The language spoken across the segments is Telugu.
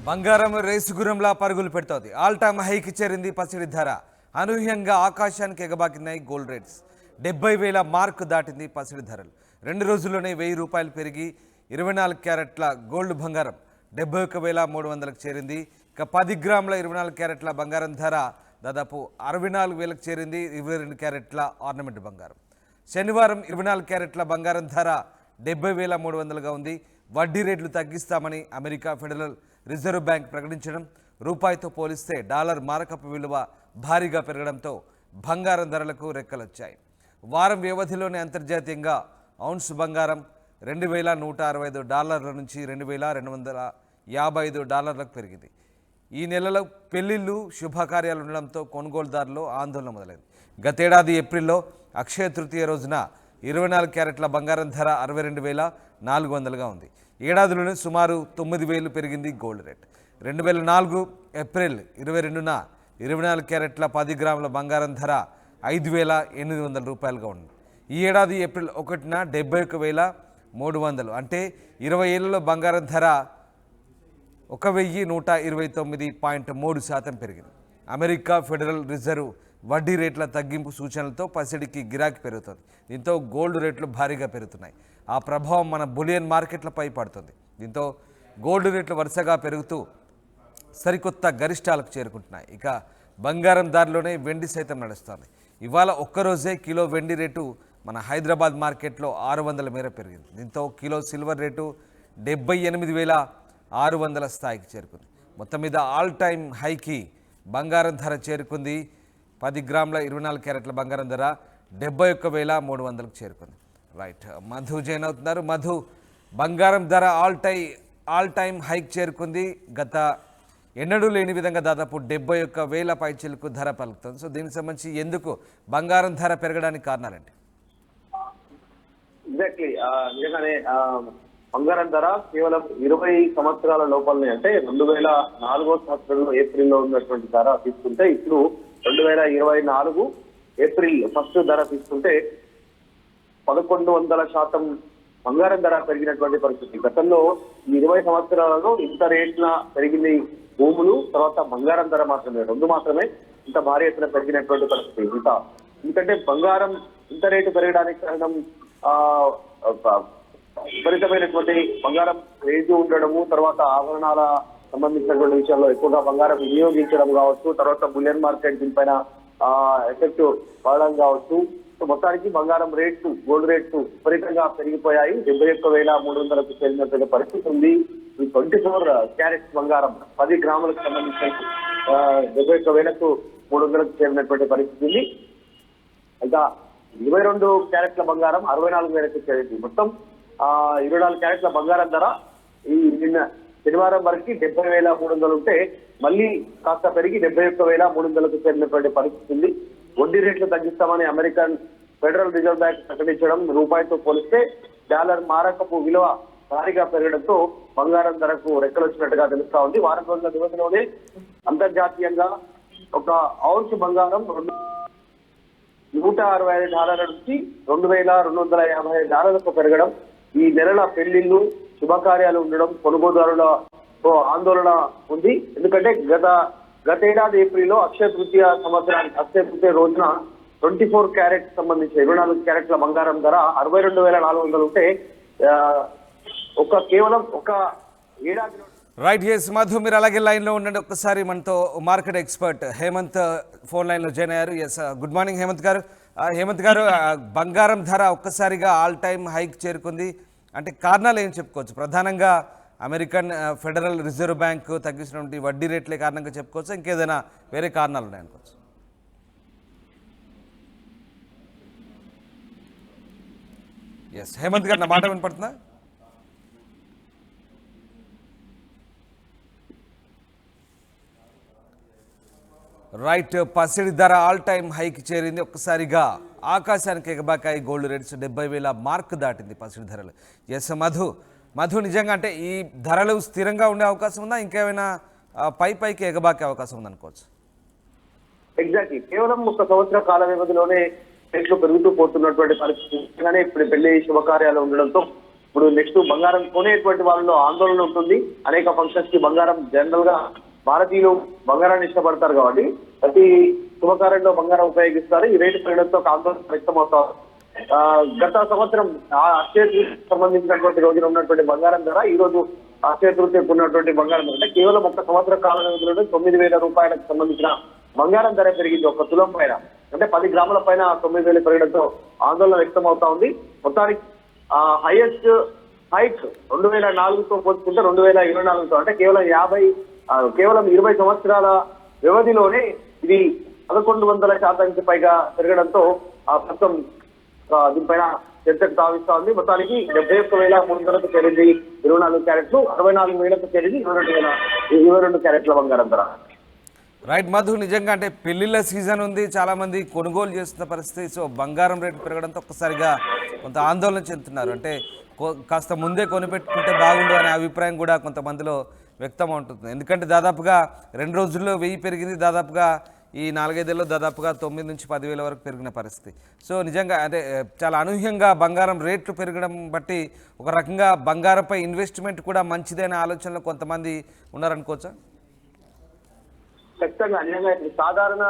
బంగారం రేసుగురంలా పరుగులు పెడుతోంది. ఆల్ టైమ్ హైకి చేరింది పసిడి ధర. అనూహ్యంగా ఆకాశానికి ఎగబాకినాయి గోల్డ్ రేట్స్. 70,000 మార్కు దాటింది పసిడి ధరలు. 2 రోజుల్లోనే 1,000 రూపాయలు పెరిగి 24 క్యారెట్ల గోల్డ్ బంగారం 71,300కు చేరింది. ఇక 10 గ్రాముల 24 క్యారెట్ల బంగారం ధర దాదాపు 64,000కు చేరింది. 22 క్యారెట్ల ఆర్నమెంట్ బంగారం. శనివారం 24 క్యారెట్ల బంగారం ధర 70,300గా ఉంది. వడ్డీ రేట్లు తగ్గిస్తామని అమెరికా ఫెడరల్ రిజర్వ్ బ్యాంక్ ప్రకటించడం, రూపాయితో పోలిస్తే డాలర్ మారకపు విలువ భారీగా పెరగడంతో బంగారం ధరలకు రెక్కలొచ్చాయి. వారం వ్యవధిలోనే అంతర్జాతీయంగా ఔన్స్ బంగారం $2,165 నుంచి $2,255లకు పెరిగింది. ఈ నెలలో పెళ్లిళ్ళు శుభకార్యాలు ఉండడంతో కొనుగోలుదారులు ఆందోళన మొదలైంది. గతేడాది ఏప్రిల్లో అక్షయ తృతీయ రోజున 24 క్యారెట్ల బంగారం ధర 62,400గా ఉంది. ఏడాదిలోనే సుమారు 9,000 పెరిగింది గోల్డ్ రేట్. 2004 ఏప్రిల్ 22న 24 క్యారెట్ల 10 గ్రాముల బంగారం ధర 5,800 రూపాయలుగా ఉంది. ఈ ఏడాది ఏప్రిల్ 1న 71,300, అంటే 20 ఏళ్లలో బంగారం ధర 1,129.3% పెరిగింది. అమెరికా ఫెడరల్ రిజర్వ్ వడ్డీ రేట్ల తగ్గింపు సూచనలతో పసిడికి గిరాకీ పెరుగుతుంది. దీంతో గోల్డ్ రేట్లు భారీగా పెరుగుతున్నాయి. ఆ ప్రభావం మన బులియన్ మార్కెట్లపై పడుతుంది. దీంతో గోల్డ్ రేట్లు వరుసగా పెరుగుతూ సరికొత్త గరిష్టాలకు చేరుకుంటున్నాయి. ఇక బంగారం దారిలోనే వెండి సైతం నడుస్తుంది. ఇవాళ ఒక్కరోజే కిలో వెండి రేటు మన హైదరాబాద్ మార్కెట్లో 600 మేర పెరిగింది. దీంతో కిలో సిల్వర్ రేటు 78,600 స్థాయికి చేరుకుంది. మొత్తం మీద ఆల్ టైమ్ హైకి బంగారం ధర చేరుకుంది. 10 గ్రాముల 24 క్యారెట్ల బంగారం ధర 71,300కు చేరుకుంది. రైట్, మధు జాయిన్ అవుతున్నారు. మధు, బంగారం ధర ఆల్ టైమ్ హైక్ చేరుకుంది. గత ఎన్నడూ లేని విధంగా దాదాపు 71,000 పైచిలకు ధర పలుకుతుంది. సో దీనికి సంబంధించి ఎందుకు బంగారం ధర పెరగడానికి కారణాలంటే? ఎగ్జాక్ట్లీ, నిజంగానే బంగారం ధర కేవలం 20 సంవత్సరాల లోపలనే, అంటే 2004 సంవత్సరంలో ఏప్రిల్లో ఉన్నటువంటి ధర తీసుకుంటే ఇప్పుడు 2024 ఏప్రిల్ 1 ధర తీసుకుంటే 1,100% బంగారం ధర పెరిగినటువంటి పరిస్థితి. గతంలో ఈ 20 సంవత్సరాలలో ఇంత రేట్ల పెరిగింది భూములు, తర్వాత బంగారం ధర మాత్రమే, రెండు మాత్రమే ఇంత భారీ ఎత్తున పెరిగినటువంటి పరిస్థితి. ఎందుకంటే బంగారం ఇంత రేటు పెరగడానికి కారణం విపరీతమైనటువంటి బంగారం రేటు ఉండడము, తర్వాత ఆభరణాల సంబంధించినటువంటి విషయాల్లో ఎక్కువగా బంగారం వినియోగించడం కావచ్చు, తర్వాత బులియన్ మార్కెట్ దీనిపైన ఎఫెక్ట్ పడడం కావచ్చు. సో మొత్తానికి బంగారం రేట్లు, గోల్డ్ రేట్లు విపరీతంగా పెరిగిపోయాయి. 71,300కు చేరినటువంటి పరిస్థితి ఉంది. ఈ 24 క్యారెట్స్ బంగారం 10 గ్రాములకు సంబంధించిన 71,300కు చేరినటువంటి పరిస్థితి ఉంది. ఇంకా 22 క్యారెట్ల బంగారం 64,000కు చేరింది. మొత్తం 24 క్యారెట్ల బంగారం ధర ఈ నిన్న శనివారం వరకు 70,300 ఉంటే మళ్ళీ కాస్త పెరిగి 71,300కు చేరినటువంటి పరిస్థితి ఉంది. వడ్డీ రేట్లు తగ్గిస్తామని అమెరికన్ ఫెడరల్ రిజర్వ్ బ్యాంక్ ప్రకటించడం, రూపాయితో పోలిస్తే డాలర్ మారకపు విలువ భారీగా పెరగడంతో బంగారం ధరకు రెక్కలొచ్చినట్టుగా తెలుస్తా ఉంది. వారం రోజుల వ్యవధిలోనే అంతర్జాతీయంగా ఒక ఔన్స్ బంగారం $165 నుంచి $2,255కు పెరగడం, ఈ నెలల పెళ్లిళ్లు శుభకార్యాలు ఉండడం కొనుగోలుదారుల ఆందోళన ఉంది. ఎందుకంటే గతేడాది ఏప్రిల్లో అక్షయ తృతీయ రోజున 24 క్యారెట్ సంబంధించి 24 క్యారెట్ల బంగారం ధర 62,400 ఉంటే కేవలం ఒక ఏడాదిలో. రైట్, ఎస్ మధు, మీరు అలాగే లైన్లో ఉండండి. ఒక్కసారి మనతో మార్కెట్ ఎక్స్పర్ట్ హేమంత్ ఫోన్ లైన్లో జాయిన్ అయ్యారు. ఎస్, గుడ్ మార్నింగ్ హేమంత్ గారు. హేమంత్ గారు, బంగారం ధర ఒక్కసారిగా ఆల్ టైమ్ హైక్ చేరుకుంది, అంటే కారణాలు ఏం చెప్పుకోవచ్చు? ప్రధానంగా అమెరికన్ ఫెడరల్ రిజర్వ్ బ్యాంక్ తగ్గించినటువంటి వడ్డీ రేట్లే కారణంగా చెప్పుకోవచ్చు, ఇంకేదైనా వేరే కారణాలు ఉన్నాయనుకోవచ్చు? ఎస్, హేమంత్ గారు, నా మాట వినపడుతుందా? రైట్, పసిడి ధర ఆల్ టైమ్ హైకి చేరింది. ఒక్కసారిగా ఆకాశానికి ఎగబాకాయి గోల్డ్ రేట్స్. 70,000 మార్క్ దాటింది పసిడి ధరలు. ఎస్ మధు, నిజంగా అంటే ఈ ధరలు స్థిరంగా ఉండే అవకాశం ఉందా, ఇంకేమైనా పైకి ఎగబాకే అవకాశం ఉందనుకోవచ్చు? ఎగ్జాక్ట్లీ, కేవలం 1 సంవత్సర కాల వ్యవధిలోనే రేట్లు పెరుగుతూ పోతున్నటువంటి పరిస్థితి. ఇప్పుడు పెళ్లి శుభకార్యాలు ఉండడంతో ఇప్పుడు నెక్స్ట్ బంగారం కొనేటువంటి వాళ్ళలో ఆందోళన ఉంటుంది. అనేక ఫంక్షన్స్ కి బంగారం జనరల్ గా భారతీయులు బంగారాన్ని ఇష్టపడతారు కాబట్టి ప్రతి శుభకార్యంలో బంగారం ఉపయోగిస్తారు. ఈ రేటు పెరగడంతో ఒక ఆందోళన వ్యక్తమవుతారు. గత సంవత్సరం అక్షయ తృతీయకు సంబంధించినటువంటి రోజున ఉన్నటువంటి బంగారం ధర ఈ రోజు అక్షయ తృతీయకు ఉన్నటువంటి బంగారం ధర కేవలం ఒక సంవత్సర కాల వ్యవధిలో 9,000 రూపాయలకు సంబంధించిన బంగారం ధర పెరిగింది. ఒక తులం పైన అంటే 10 గ్రాముల పైన 9,000 పెరగడంతో ఆందోళన వ్యక్తమవుతా ఉంది. మొత్తానికి హైయెస్ట్ హైక్ 2004తో పోల్చుకుంటే 2024తో అంటే కేవలం 20 సంవత్సరాల వ్యవధిలోనే ఇది 1100% పైగా పెరగడంతో ప్రస్తుతం దీనిపైన చర్చకు తావిస్తా ఉంది. మొత్తానికి 71,300కు చేరింది 24 క్యారెట్లు, 64,000కు చేరింది 22 క్యారెట్ల బంగారం ధర. రైట్ మధు, నిజంగా అంటే పెళ్లిళ్ళ సీజన్ ఉంది, చాలామంది కొనుగోలు చేస్తున్న పరిస్థితి. సో బంగారం రేటు పెరగడంతో ఒక్కసారిగా కొంత ఆందోళన చెందుతున్నారు. అంటే కాస్త ముందే కొనిపెట్టుకుంటే బాగుండు అనే అభిప్రాయం కూడా కొంతమందిలో వ్యక్తం అవుతుంది. ఎందుకంటే దాదాపుగా 2 రోజుల్లో 1000 పెరిగింది, దాదాపుగా ఈ 4-5 ఏళ్ళలో దాదాపుగా 9,000 నుంచి 10,000 వరకు పెరిగిన పరిస్థితి. సో నిజంగా అంటే చాలా అనూహ్యంగా బంగారం రేట్లు పెరగడం బట్టి ఒక రకంగా బంగారంపై ఇన్వెస్ట్మెంట్ కూడా మంచిదైన ఆలోచనలో కొంతమంది ఉన్నారనుకోవచ్చా? ఖచ్చితంగా అన్యంగా ఇప్పుడు సాధారణ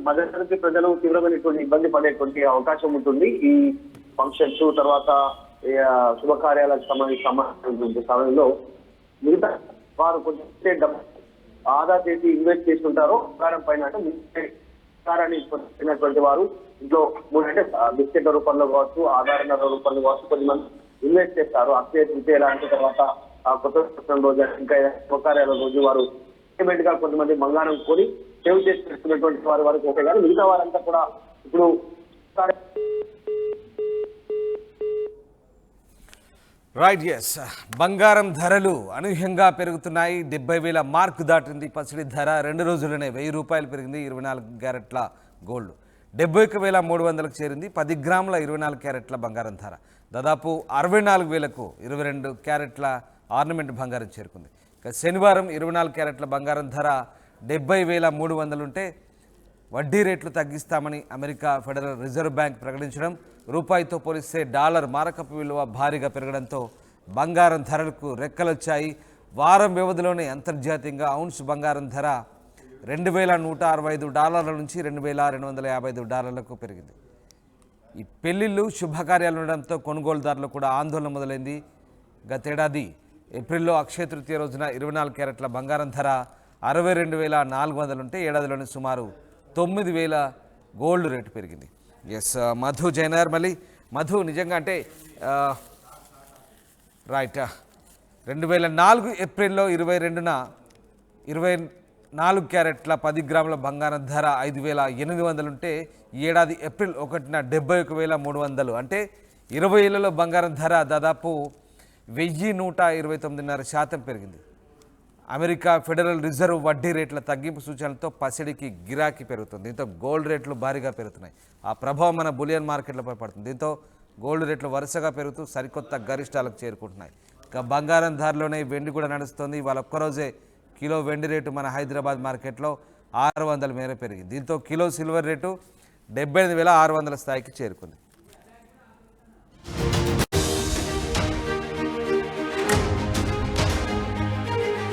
మధ్యతరగతి ప్రజలు తీవ్రమైనటువంటి ఇబ్బంది పడేటువంటి అవకాశం ఉంటుంది. ఈ ఫంక్షన్స్ తర్వాత శుభకార్యాలకు సంబంధించిన సమయంలో మిగతా వారు కొంచెం డబ్బు ఆదా చేసి ఇన్వెస్ట్ చేస్తుంటారో బంగారం పైన అంటే బంగారాన్ని పొందినటువంటి వారు ఇంట్లో అంటే బిస్కెట్ల రూపంలో కావచ్చు, ఆధార రూపంలో కావచ్చు కొద్దిమంది ఇన్వెస్ట్ చేస్తారు. అక్షయ తృతీయ లాంటి తర్వాత కొత్త సంవత్సరం రోజు ఇంకా శుభకార్యాల రోజు వారు పేమెంట్ గా కొంతమంది బంగారం కొని సేవ్ చేసి పెట్టుకున్నటువంటి వారి వరకు ఓకే. కానీ మిగతా వారంతా కూడా ఇప్పుడు రైట్, ఎస్, బంగారం ధరలు అనూహ్యంగా పెరుగుతున్నాయి. 70,000 మార్కు దాటింది పసిడి ధర. 2 రోజుల్లోనే 1,000 రూపాయలు పెరిగింది 24 క్యారెట్ల గోల్డ్. 71,300కు చేరింది 10 గ్రాముల 24 క్యారెట్ల బంగారం ధర. దాదాపు 64,000కు 22 క్యారెట్ల ఆర్నమెంట్ బంగారం చేరుకుంది. ఇక శనివారం 24 క్యారెట్ల బంగారం ధర 70,300 ఉంటే వడ్డీ రేట్లు తగ్గిస్తామని అమెరికా ఫెడరల్ రిజర్వ్ బ్యాంక్ ప్రకటించడం, రూపాయితో పోలిస్తే డాలర్ మారకపు విలువ భారీగా పెరగడంతో బంగారం ధరలకు రెక్కలొచ్చాయి. వారం వ్యవధిలోనే అంతర్జాతీయంగా ఔన్స్ బంగారం ధర $2,165 నుంచి $2,255 పెరిగింది. ఈ పెళ్లిళ్ళు శుభకార్యాలు ఉండడంతో కొనుగోలుదారులు కూడా ఆందోళన మొదలైంది. గతేడాది ఏప్రిల్లో అక్షయ తృతీయ రోజున 24 క్యారెట్ల బంగారం ధర 62,400 ఉంటే ఏడాదిలోనే సుమారు 9,000 గోల్డ్ రేటు పెరిగింది. ఎస్ మధు జైనర్, మళ్ళీ మధు, నిజంగా అంటే రైట్ 2004 ఏప్రిల్లో 22న 24 క్యారెట్ల 10 గ్రాముల బంగారం ధర 5,800 ఉంటే ఈ ఏడాది ఏప్రిల్ 1న 71,300 అంటే 20 ఏళ్లలో బంగారం ధర దాదాపు 1,129.5% పెరిగింది. అమెరికా ఫెడరల్ రిజర్వ్ వడ్డీ రేట్ల తగ్గింపు సూచనలతో పసిడికి గిరాకీ పెరుగుతుంది. దీంతో గోల్డ్ రేట్లు భారీగా పెరుగుతున్నాయి. ఆ ప్రభావం మన బులియన్ మార్కెట్లపై పడుతుంది. దీంతో గోల్డ్ రేట్లు వరుసగా పెరుగుతూ సరికొత్త గరిష్టాలకు చేరుకుంటున్నాయి. ఇక బంగారం ధరలోనే వెండి కూడా నడుస్తుంది. ఇవాళ ఒక్కరోజే కిలో వెండి రేటు మన హైదరాబాద్ మార్కెట్లో 600 మేర పెరిగింది. దీంతో కిలో సిల్వర్ రేటు 78,600 స్థాయికి చేరుకుంది.